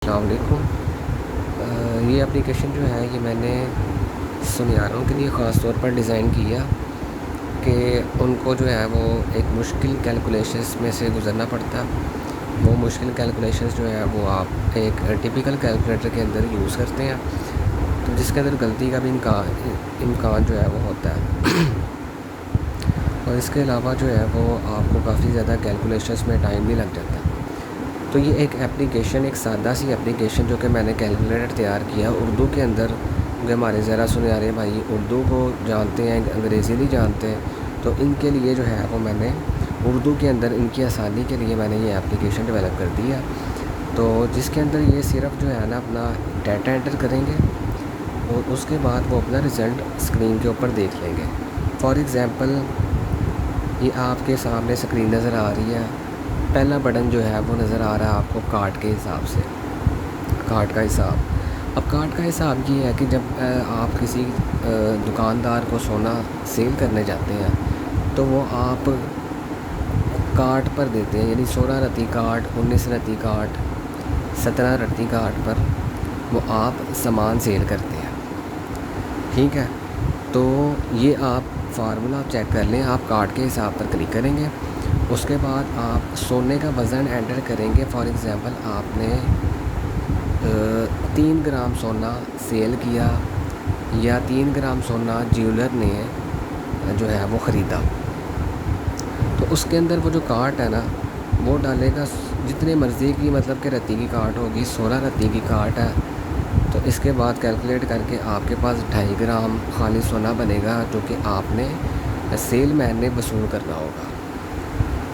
अस्सलाम वालेकुम। ये एप्लीकेशन जो है ये मैंने सुनियारों के लिए ख़ास तौर पर डिज़ाइन किया कि उनको जो है वो एक मुश्किल कैलकुलेशंस में से गुज़रना पड़ता। वो मुश्किल कैलकुलेशंस जो है वो आप एक टिपिकल कैलकुलेटर के अंदर यूज़ करते हैं, तो जिसके अंदर गलती का भी इम्कान जो है वो होता है। और इसके अलावा जो है वो आपको काफ़ी ज़्यादा कैलकुलेशंस में टाइम भी लग जाता है। तो ये एक एप्लीकेशन, एक सादा सी एप्लीकेशन जो कि मैंने कैलकुलेटर तैयार किया उर्दू के अंदर, क्योंकि हमारे ज़रा सुनियारे भाई उर्दू को जानते हैं, अंग्रेज़ी नहीं जानते, तो इनके लिए जो है वो मैंने उर्दू के अंदर इनकी आसानी के लिए मैंने ये एप्लीकेशन डेवलप कर दिया। तो जिसके अंदर ये सिर्फ जो है ना अपना डाटा एंटर करेंगे और उसके बाद वो अपना रिज़ल्ट स्क्रीन के ऊपर देख लेंगे। फॉर एग्ज़ाम्पल ये आपके सामने स्क्रीन नज़र आ रही है। पहला बटन जो है वो नज़र आ रहा है आपको कार्ड के हिसाब से, कार्ड का हिसाब। अब कार्ड का हिसाब ये है कि जब आप किसी दुकानदार को सोना सेल करने जाते हैं तो वो आप कार्ड पर देते हैं, यानी 16 रत्ती कार्ड, 19 रत्ती कार्ड, 17 रत्ती कार्ड पर वो आप सामान सेल करते हैं। ठीक है, तो ये आप फार्मूला चेक कर लें। आप कार्ड के हिसाब पर क्लिक करेंगे, उसके बाद आप सोने का वज़न एंटर करेंगे। फॉर एग्ज़ाम्पल आपने 3 ग्राम सोना सेल किया या 3 ग्राम सोना ज्वेलर ने जो है वो ख़रीदा, तो उसके अंदर वो जो कार्ट है ना वो डालेगा जितने मर्ज़ी की, मतलब कि रत्ती की कार्ट होगी, 16 रत्ती की कार्ट है, तो इसके बाद कैलकुलेट करके आपके पास 2.5 ग्राम खाली सोना बनेगा जो कि आपने सेल मैन ने वसूल करना होगा।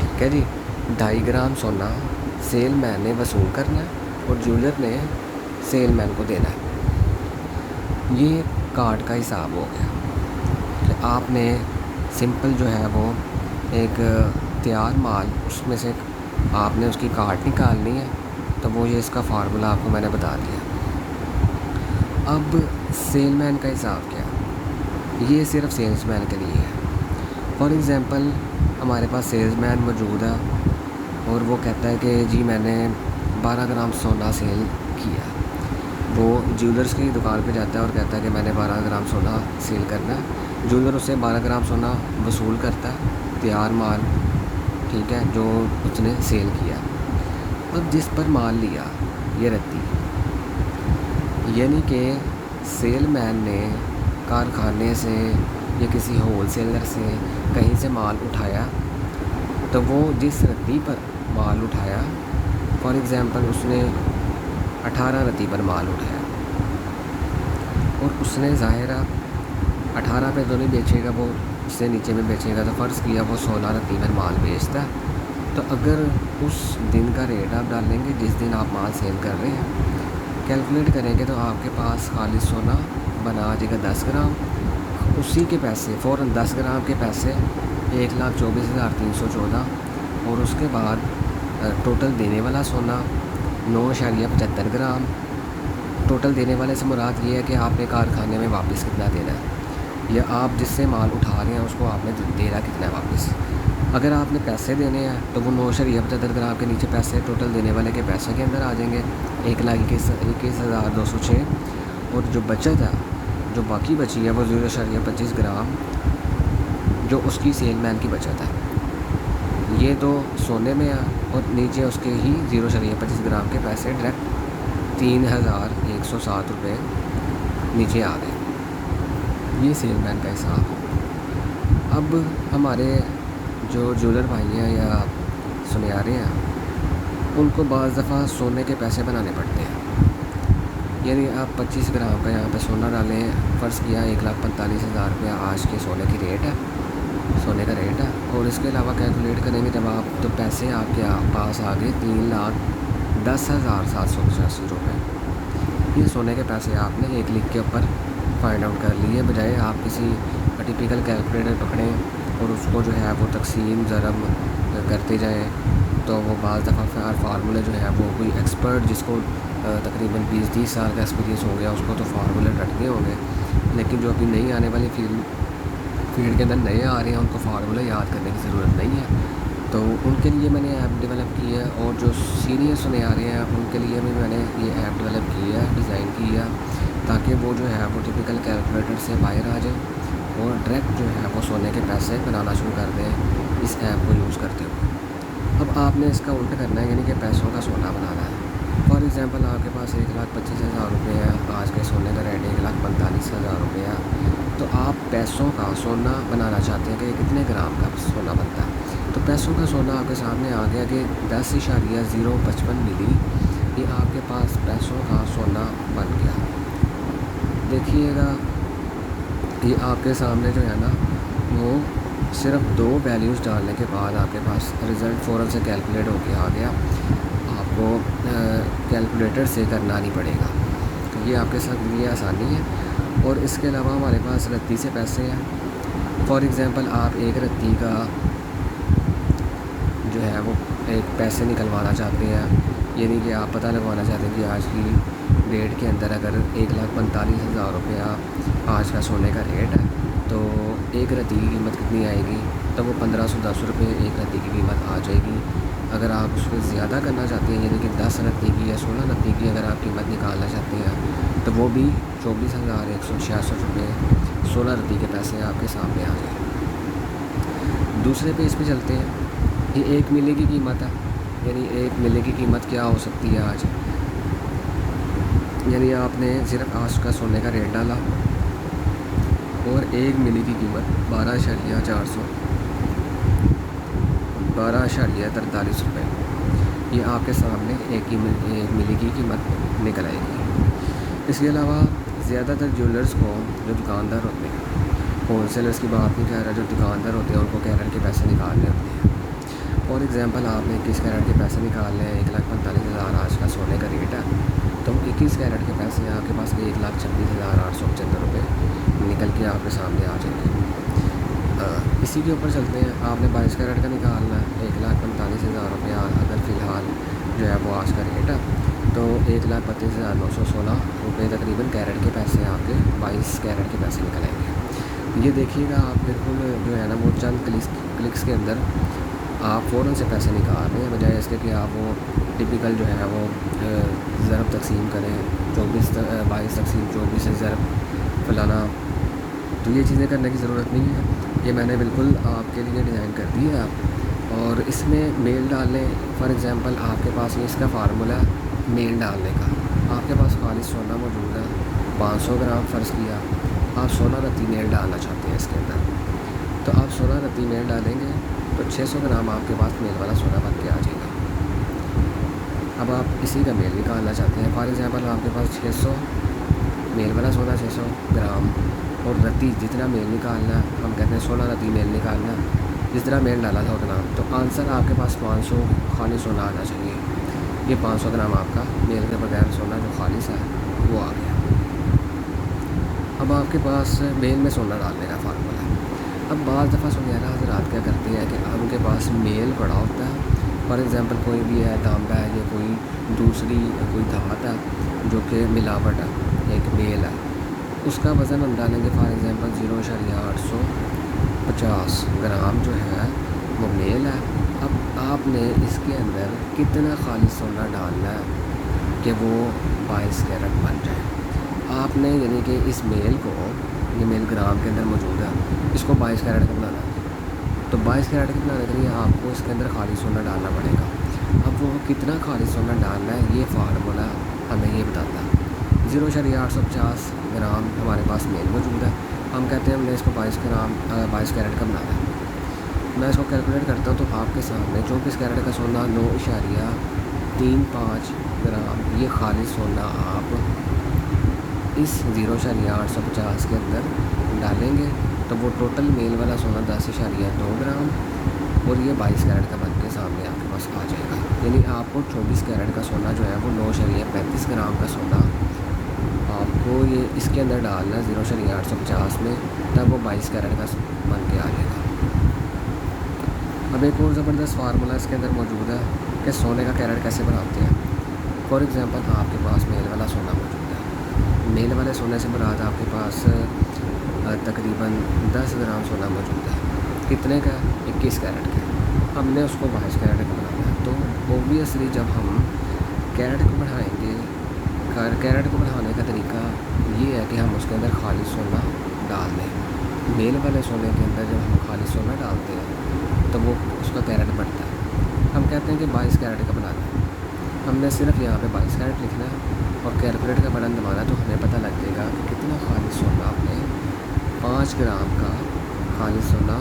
ठीक है जी, 2.5 ग्राम सोना सेल मैन ने वसूल करना है और ज्वेलर ने सेल मैन को देना है। ये कार्ड का हिसाब हो गया कि आपने सिंपल जो है वो एक तैयार माल, उसमें से आपने उसकी कार्ड निकालनी है, तो वो ये इसका फार्मूला आपको मैंने बता दिया। अब सेलमैन का हिसाब क्या, ये सिर्फ सेल्समैन के लिए है। फॉर एग्ज़ाम्पल हमारे पास सेल्समैन मौजूद है और वो कहता है कि जी मैंने 12 ग्राम सोना सेल किया। वो ज्वेलर्स की दुकान पे जाता है और कहता है कि मैंने 12 ग्राम सोना सेल करना है। ज्वेलर उससे 12 ग्राम सोना वसूल करता है, तैयार माल, ठीक है, जो उसने सेल किया। अब जिस पर माल लिया ये रत्ती, यानी कि सेलमैन ने कारखाने से या किसी होलसेलर से कहीं से माल उठाया, तो वो जिस रत्ती पर माल उठाया, फॉर एग्ज़ाम्पल उसने 18 रत्ती पर माल उठाया और उसने ज़ाहिर 18 पे तो नहीं बेचेगा, वो उससे नीचे में बेचेगा, तो फ़र्ज़ किया वो 16 रत्ती पर माल बेचता है। तो अगर उस दिन का रेट आप डालेंगे जिस दिन आप माल सेल कर रहे हैं, कैलकुलेट करेंगे तो आपके पास खालिस सोना बना आ जाएगा 10 ग्राम। उसी के पैसे फ़ौरन 10 ग्राम के पैसे 1,24,314 और उसके बाद टोटल देने वाला सोना 9.75 ग्राम। टोटल देने वाले से मुराद ये है कि आपने कारखाने में वापस कितना देना है, या आप जिससे माल उठा रहे हैं उसको आपने देना कितना है वापस। अगर आपने पैसे देने हैं तो वो 9.75 ग्राम के नीचे पैसे टोटल देने वाले के पैसे के अंदर आ जाएंगे 1,21,206। और जो बचत है, जो बाकी बची है, वो 0.25 ग्राम जो उसकी सेलमैन की बचत है। ये तो सोने में है और नीचे उसके ही 0.25 ग्राम के पैसे डायरेक्ट 3,107 रुपये नीचे आ गए। ये सेलमैन का हिसाब। अब हमारे जो ज्वेलर भाई हैं या सुनियारे हैं, उनको बाज़ दफ़ा सोने के पैसे बनाने पड़ते हैं। यानी आप 25 ग्राम का यहाँ पे सोना डालें, फ़र्ज़ किया 1,45,000 रुपया आज के सोने की रेट है, सोने का रेट है। और इसके अलावा कैलकुलेट करेंगे जब आप, तो पैसे आपके पास आ गए 3,10,785 रुपये। ये सोने के पैसे आपने एक क्लिक के ऊपर फाइंड आउट कर लिए, बजाय आप किसी टिपिकल कैलकुलेटर पकड़ें और उसको जो है वो तकसीम ज़रब करते जाएं। तो वो बाज़ दफ़ा फार्मूले जो है वो कोई एक्सपर्ट जिसको तकरीबन 20-30 साल का एक्सपीरियंस हो गया उसको तो फार्मूले रटने होंगे, लेकिन जो अभी नई आने वाली फील्ड के अंदर नए आ रहे हैं उनको फार्मूला याद करने की ज़रूरत नहीं है। तो उनके लिए मैंने ऐप डेवलप की है, और जो सीनियर सुने आ रहे हैं उनके लिए भी मैंने ये ऐप डेवलप की है, डिज़ाइन की है, ताकि वो जो है वो टिपिकल कैलकुलेटर से बाहर आ जाए और डायरेक्ट जो है वो सोने के पैसे बनाना शुरू कर दें इस ऐप को यूज़ करते हुए। अब आपने इसका उल्टा करना है, यानी कि पैसों का सोना बनाना है। फॉर एग्ज़ाम्पल आपके पास 1,25,000 रुपये है, आज के सोने का रेट 1,45,000 रुपये है। तो आप पैसों का सोना बनाना चाहते हैं कि कितने ग्राम का सोना बनता है। तो पैसों का सोना आपके सामने आ गया कि 10.055 मिली, ये आपके पास पैसों का सोना बन गया। देखिएगा ये आपके सामने जो है ना वो सिर्फ 2 वैल्यूज़ डालने के बाद आपके पास रिज़ल्ट फ़ौरन से कैलकुलेट होके आ गया। आपको कैलकुलेटर से करना नहीं पड़ेगा। तो ये आपके साथ लिए आसानी है। और इसके अलावा हमारे पास रत्ती से पैसे हैं। फॉर एग्ज़ाम्पल आप एक रत्ती का जो है वो एक पैसे निकलवाना चाहते हैं, यानी कि आप पता लगवाना चाहते हैं कि आज की डेट के अंदर अगर 1,45,000 रुपया आज का सोने का रेट है तो एक रत्ती की कीमत कितनी आएगी, तो वो 1,510 रुपये एक रत्ती की कीमत आ जाएगी। अगर आप उसको ज़्यादा करना चाहते हैं, यानी कि 10 रत्ती की या 16 रत्ती की अगर आप कीमत निकालना चाहते हैं, तो वो भी 24,166 रुपये 16 रत्ती के पैसे आपके सामने आ जाए। दूसरे पेज पे चलते हैं। ये 1 मिली की कीमत है, यानी 1 मिली की कीमत क्या हो सकती है आज, यानी आपने सिर्फ आज का सोने का रेट डाला और 1 मिली की कीमत 12,43 रुपये, ये आपके सामने 1 मिली की कीमत निकल आएगी। इसके अलावा ज़्यादातर ज्वेलर्स को जो दुकानदार होते हैं, होलसेलर्स की बात नहीं कर रहा, जो दुकानदार होते हैं उनको कैरेट के पैसे निकालने होते हैं। फॉर एग्ज़ाम्पल आपने 21 कैरेट के पैसे निकालने हैं, 1,45,000 आज का सोने का रेट है, तो 21 कैरेट के पैसे आपके पास 1,26,875 रुपये निकल के आपके सामने आ जाएंगे। इसी के ऊपर चलते हैं। आपने 22 कैरेट का निकालना है, 1,45,000 रुपया अगर फ़िलहाल जो है वो आज का रेट है, तो 1,32,916 रुपये तकरीबन कैरेट के पैसे आपके 22 कैरेट के पैसे निकल आएंगे। ये देखिएगा आप बिल्कुल जो है ना वो चंद क्लिक्स के अंदर आप फ़ौरन से पैसे निकाल रहे हैं, बजाय इसके कि आप वो टिपिकल जो है वो ज़रब तकसीम करें, 22 तकसीम 24 से ज़रब फलाना। तो ये चीज़ें करने की ज़रूरत नहीं है, ये मैंने बिल्कुल आपके लिए डिज़ाइन कर दी है। और इसमें मेल डालने, फॉर एग्ज़ाम्पल आपके पास ये इसका फार्मूला है मेल डालने का। आपके पास खाली सोना मौजूद है 500 ग्राम फ़र्ज़ किया, आप 16 रत्ती मेल डालना चाहते हैं इसके अंदर, तो आप 16 रत्ती मेल डालेंगे तो 600 ग्राम आपके पास मेल वाला सोना बन के आ जाएगा। अब आप इसी का मेल निकालना चाहते हैं, फॉर एग्ज़ाम्पल आपके पास 600 मेल वाला सोना 600 ग्राम और रत्ती जितना मेल निकालना है, हम कहते हैं 16 रत्ती मेल निकालना, जितना मेल डाला था उतना, तो आंसर आपके पास 500 खाली सोना आना चाहिए। ये 500 ग्राम आपका मेल के बगैर सोना जो खालिस है वो आ गया। अब आपके पास मेल में सोना डालने का फार्मूला है। अब बाज़ दफ़ा सुनहरा हज़रात क्या करते हैं कि उनके पास मेल पड़ा होता है, फॉर एग्ज़ाम्पल कोई भी है तांबा है या कोई दूसरी कोई धात है जो कि मिलावट है, एक मेल है, उसका वज़न हम डालेंगे फॉर एग्ज़ाम्पल 0.850 ग्राम जो है वो मेल है। अब आपने इसके अंदर कितना खालिस सोना डालना है कि वो 22 कैरेट बन जाए। आपने यानी कि इस मेल को, ये मेल ग्राम के अंदर मौजूद है, इसको 22 कैरेट का बनाना है, तो 22 कैरेट के बनाने के लिए आपको इसके अंदर खालिस सोना डालना पड़ेगा। अब वो कितना खालिस सोना डालना है ये फार्मूला हमें ये बताता है। 0.850 ग्राम हमारे पास मेल मौजूद है, हम कहते हैं हमने इसको 22 कैरेट का बनाना है। मैं इसको कैलकुलेट करता हूँ तो आपके सामने 24 कैरेट का सोना 9.35 ग्राम ये खालिस सोना आप इस 0.850 के अंदर डालेंगे, तो वो टोटल मेल वाला सोना 10.2 ग्राम और ये 22 कैरेट का बन के सामने आपके पास आ जाएगा। यानी आपको 24 कैरेट का सोना जो है वो 9.35 ग्राम का सोना आपको ये इसके अंदर डालना है 0.850 में, तब वो 22 कैरेट का बन के आ जाएगा। अब एक और ज़बरदस्त फार्मूला इसके अंदर मौजूद है कि सोने का कैरेट कैसे बनाते हैं। फॉर एग्ज़ाम्पल आपके पास मेल वाला सोना मौजूद है, मेल वाले सोने से मुराद आपके पास तकरीबन 10 ग्राम सोना मौजूद है, कितने का, 21 कैरेट का। हमने उसको 22 कैरेट का बनाना है। तो ओबियसली जब हम कैरेट को बढ़ाएंगे, कैरेट को बढ़ाने का तरीका ये है कि हम उसके अंदर खाली सोना डाल दें। मेल वाले सोने के अंदर जब हम खाली सोना डालते हैं तो वो उसका कैरेट बढ़ता है। हम कहते हैं कि 22 कैरेट का बनाना है, हमने सिर्फ यहाँ पे 22 कैरेट लिखना है और कैलकुलेट का बटन दबाना, तो हमें पता लग जाएगा कि कितना खाली सोना आपने 5 ग्राम का खाली सोना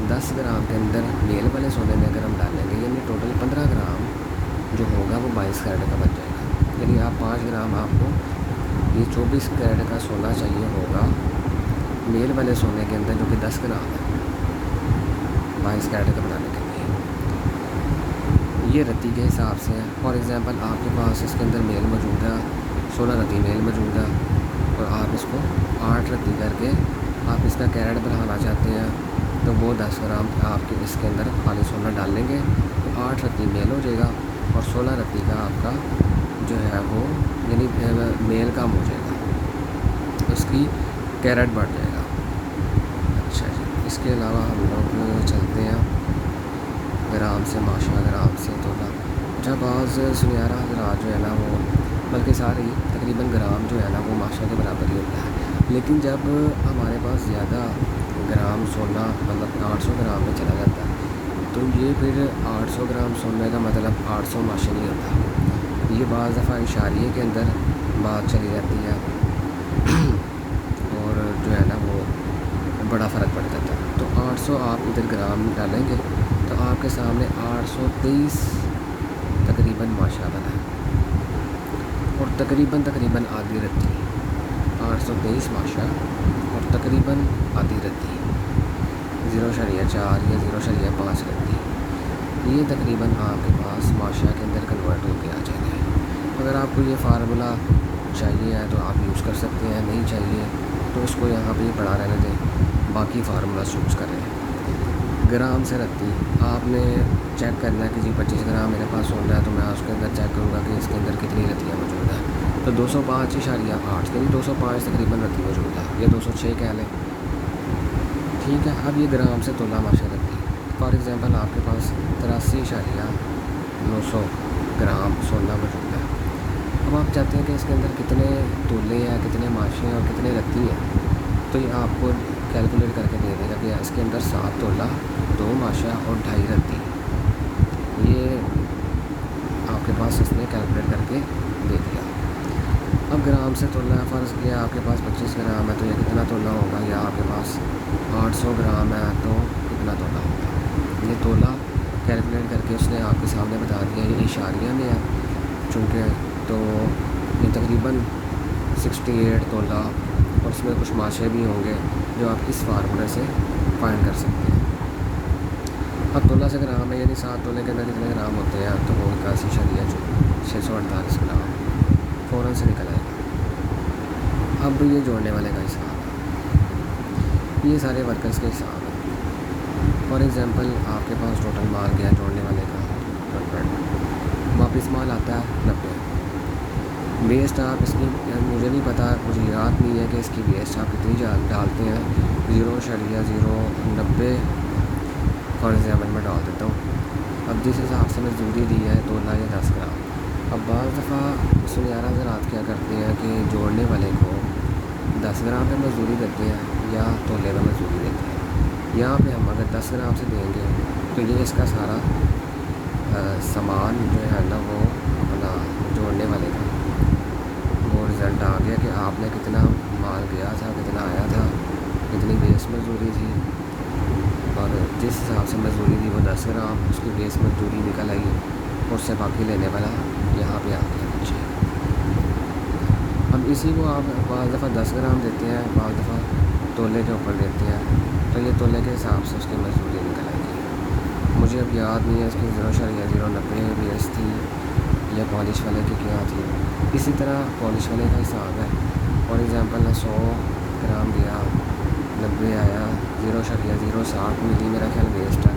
10 ग्राम के अंदर मेल वाले सोने में अगर हम डालेंगे, यानी टोटल 15 ग्राम जो होगा वो 22 कैरेट का बन जाएगा। यानी आप 5 ग्राम आपको ये 24 कैरेट का सोना चाहिए होगा मेल वाले सोने के अंदर, जो कि 10 ग्राम है 22 कैरेट का बनाने के लिए। ये रत्ती के हिसाब से है। फॉर एग्ज़ाम्पल आपके पास इसके अंदर मेल मौजूद है, 16 रत्ती मेल मौजूद है और आप इसको 8 रत्ती करके आप इसका कैरेट बढ़ाना चाहते हैं, तो वो 10 ग्राम आपके इसके अंदर खाली सोना डालेंगे तो 8 रत्ती मेल हो जाएगा और 16 रत्ती का आपका जो है वो यानी मेल कम हो जाएगा, उसकी कैरेट बढ़ जाएगा। अच्छा जी, इसके अलावा हम लोग चलते हैं ग्राम से माशा, ग्राम से तोला। जब आज सुनियारा हज़रात जो है ना वो बल्कि सारे तकरीबन ग्राम जो है ना वो माशा के बराबर ही होता है, लेकिन जब हमारे पास ज़्यादा ग्राम सोना मतलब 800 ग्राम में चला जाता है तो ये फिर 800 ग्राम सोने का मतलब 800 माशा नहीं होता। ये बाज़ दफ़ा इशारिये के अंदर बात चली जाती है और जो है ना वो बड़ा फ़र्क पड़ जाता है। तो 800 आप इधर ग्राम डालेंगे तो आपके सामने 823 तकरीबन माशा बना है और तकरीबन आधी रत्ती, 823 माशा और तकरीबन आधी रत्ती 0.4 या 0.5 रत्ती, ये तकरीबन आपके पास माशा के अंदर कन्वर्ट होकर आ जाएगा। अगर आपको ये फार्मूला चाहिए है तो आप यूज़ कर सकते हैं, नहीं चाहिए तो इसको यहाँ पे पड़ा रहने दें, बाकी फार्मूला यूज़ करें। ग्राम से रत्ती आपने चेक करना है कि जी 25 ग्राम मेरे पास सोना है तो मैं उसके अंदर चेक करूँगा कि इसके अंदर कितनी रत्तियाँ मौजूद हैं, तो 205.8 यानी 205 तकरीबन रत्ती मौजूद है, ये 206 कह लें, ठीक है। अब ये ग्राम से तोला माशा रत्ती, फॉर एग्ज़ाम्पल आपके पास 83.900 ग्राम सोना मौजूद है। अब आप चाहते हैं कि इसके अंदर कितने तोले हैं, कितने माशे हैं और कितने रत्ती हैं, तो ये आपको कैलकुलेट करके दे देगा कि इसके अंदर 7 तोला 2 माशा और 2.5 रत्ती, ये आपके पास इसने कैलकुलेट करके दे दिया। अब ग्राम से तोला फ़र्ज़ किया आपके पास 25 ग्राम है तो ये कितना तोला होगा, या आपके पास 800 ग्राम है तो कितना तोला होगा, ये तोला कैलकुलेट करके उसने आपके सामने बता दिया। ये इशारिया में है चूँकि, तो ये तकरीबन 68 तोला और इसमें कुछ माशे भी होंगे जो आप इस फार्मूले से फाइंड कर सकते हैं। अब तोला से ग्राम है यानी 7 तोले के अंदर कितने ग्राम होते हैं, तो वो 81.648 ग्राम फ़ौरन से निकल आएगा। अब ये जोड़ने वाले का हिसाब है, ये सारे वर्कर्स के हिसाब है। फॉर एग्ज़ाम्पल आपके पास टोटल माल गया जोड़ने वाले का 100, वापस माल आता है 90। वेस्ट आप इसकी मुझे नहीं पता, मुझे याद नहीं है कि इसकी वेस्ट आप कितनी डालते हैं, 0.090 फॉर एग्ज़ाम्पल मैं डाल देता हूँ। अब जिस हिसाब से मजदूरी दी है तोला या 10 ग्राम। अब बाज़ दफ़ा सुनियारा हज़रात क्या करते हैं कि जोड़ने वाले को 10 ग्राम में मजदूरी देते हैं या तोले में मजदूरी देते हैं। यहाँ पे हम अगर 10 ग्राम से देंगे तो ये इसका सारा सामान जो है ना वो अपना जोड़ने वाले का वो रिज़ल्ट आ गया कि आपने कितना माल गया था, कितना आया था, कितनी बेस मजदूरी थी, और जिस हिसाब से मजदूरी थी वो 10 ग्राम उसकी बेस मजदूरी निकल आई, उससे बाकी लेने वाला यहाँ पे आ गया नीचे। अब इसी को आप बाज़ दफ़ा 10 ग्राम देते हैं, बाज़ दफ़ा तोले के ऊपर देते हैं, तो ये तोले के हिसाब से उसकी मजदूरी निकल आएगी। मुझे अब याद नहीं है इसकी 0.090 बेस थी या पॉलिश वाले की क्या थी। इसी तरह पॉलिश वाले का हिसाब है, फॉर एग्ज़ाम्पल 100 ग्राम दिया, 90 आया, 0.060 मिली मेरा ख्याल वेस्ट है।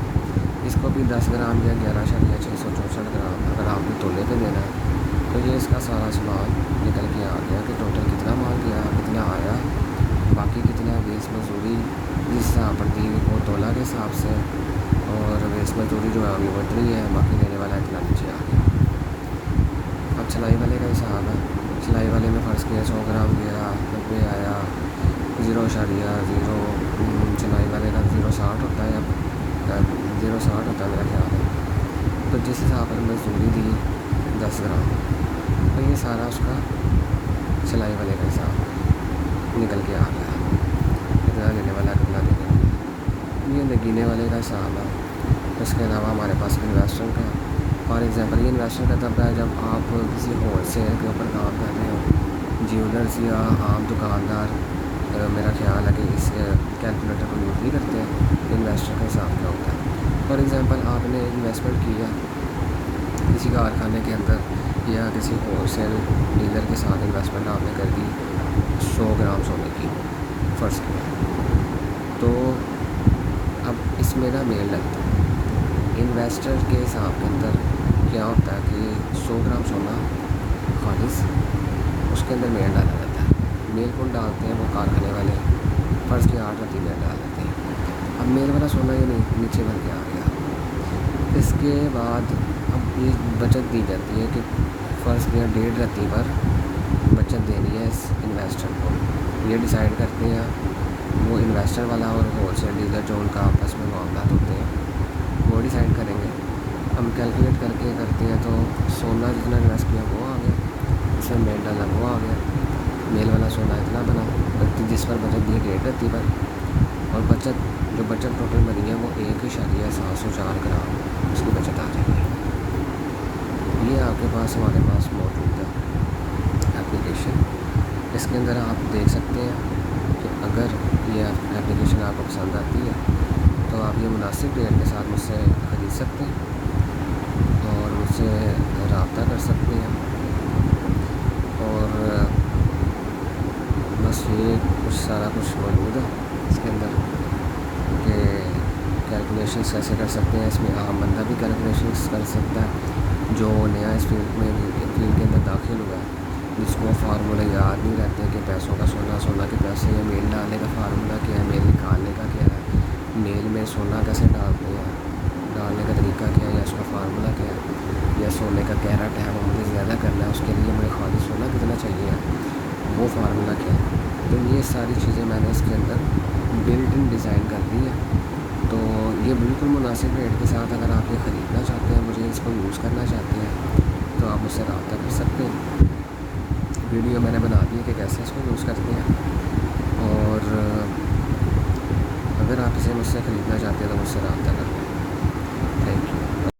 इसको भी 10 ग्राम या 11.664 ग्राम अगर आपने तोले पे देना है तो ये इसका सारा सामान निकल के आ गया कि टोटल कितना माल गया, कितना आया, बाकी कितना बेस मजदूरी जिस हिसाब पर दी वो तोला के हिसाब से, और वेस्ट मजदूरी जो है अभी बढ़ रही है, बाकी लेने वाला इतना नीचे आ गया। अब सिलाई वाले का हिसाब है। सिलाई वाले में फ़र्ज़ किया 100 ग्राम गया, 90 आया, 0.0 सिलाई वाले का 0.60 होता है, अब 0.60 होता है मेरा ख्याल है। तो जिस हिसाब पर मजदूरी दी 10 ग्राम, तो ये सारा उसका सिलाई वाले का हिसाब निकल के आ गया, कितना लेने वाला कितना देने वाला। ये नगीने वाले का हिसाब है। इसके अलावा हमारे पास इन्वेस्टर का, फॉर एग्ज़ाम्पल ये इन्वेस्टर का तब है जब आप किसी होल सेल के ऊपर काम कर रहे हो। ज्वेलर्स या आम दुकानदार मेरा ख्याल है कि इस कैलकुलेटर को यूज़ नहीं करते हैं। इन्वेस्टर का हिसाब क्या होता है? फॉर एग्ज़ाम्पल आपने इन्वेस्टमेंट किया किसी कारखाने के अंदर या किसी होल सेल डीलर के साथ इन्वेस्टमेंट आपने कर दी 100 ग्राम सोने की, फ़र्ज़ किया। तो अब इसमें ना मेल लगता है। इन्वेस्टर के हिसाब के अंदर क्या होता है कि 100 ग्राम सोना खालिस, उसके अंदर मेल डाला जाता है। मेल कौन डालते हैं? वो कारखाने वाले, फ़र्ज़ के 8 रत्ती मेल डाल देते हैं। अब मेल वाला सोना ये नहीं नीचे बन के आ गया। इसके बाद अब ये बचत दी जाती है कि फ़र्ज़ किया 1.5 रत्ती पर बचत देनी है इस इन्वेस्टर को। ये डिसाइड करते हैं वो इन्वेस्टर वाला और होल सेल डीलर जो उनका आपस में मामला होते हैं, वो डिसाइड करेंगे। हम कैलकुलेट करके करते हैं तो सोना जितना इन्वेस्ट किया वो आ गया, इसमें मेल डाला वो आ गया, मेल वाला सोना इतना बना, जिस पर बचत दी 1.5 रत्ती पर, और जो बचत टोटल बनी है वो 1.704 ग्राम उसकी बचत आ जाएगी। ये आपके पास हमारे पास मौजूद है एप्लीकेशन। इसके अंदर आप देख सकते हैं कि अगर ये एप्लीकेशन आपको पसंद आती है तो आप ये मुनासिब रेट के साथ मुझसे ख़रीद सकते हैं और मुझसे रब्ता कर सकते हैं। और बस ये सारा कुछ मौजूद है इसके अंदर कि कैलकुलेशंस कैसे कर सकते हैं। इसमें आम बंदा भी कैलकुलेशंस कर सकता है जो नया इस फील्ड के अंदर दाखिल हुआ है, जिसको फार्मूला याद नहीं रहते कि पैसों का सोना के पैसे, या मेल डालने का फार्मूला क्या है, मेल निकालने का क्या है, मेल में सोना कैसे डालते हैं, डालने का तरीका क्या है, या उसका फार्मूला क्या है, या सोने का कैरेट है वो मुझे ज़्यादा करना है, उसके लिए मुझे खाली सोना कितना चाहिए, वो फार्मूला क्या है। तो ये सारी चीज़ें मैंने इसके अंदर बिल्ट इन डिज़ाइन कर दी है। तो ये बिल्कुल मुनासिब रेट के साथ अगर आप ये ख़रीदना चाहते हैं, मुझे इसको यूज़ करना चाहते हैं, तो आप मुझसे रब्ता कर सकते हैं। वीडियो मैंने बना दी है कि कैसे इसको यूज़ करते हैं, और अगर आप इसे मुझसे ख़रीदना चाहते हैं तो मुझसे रब्ता कर लें। Thank you.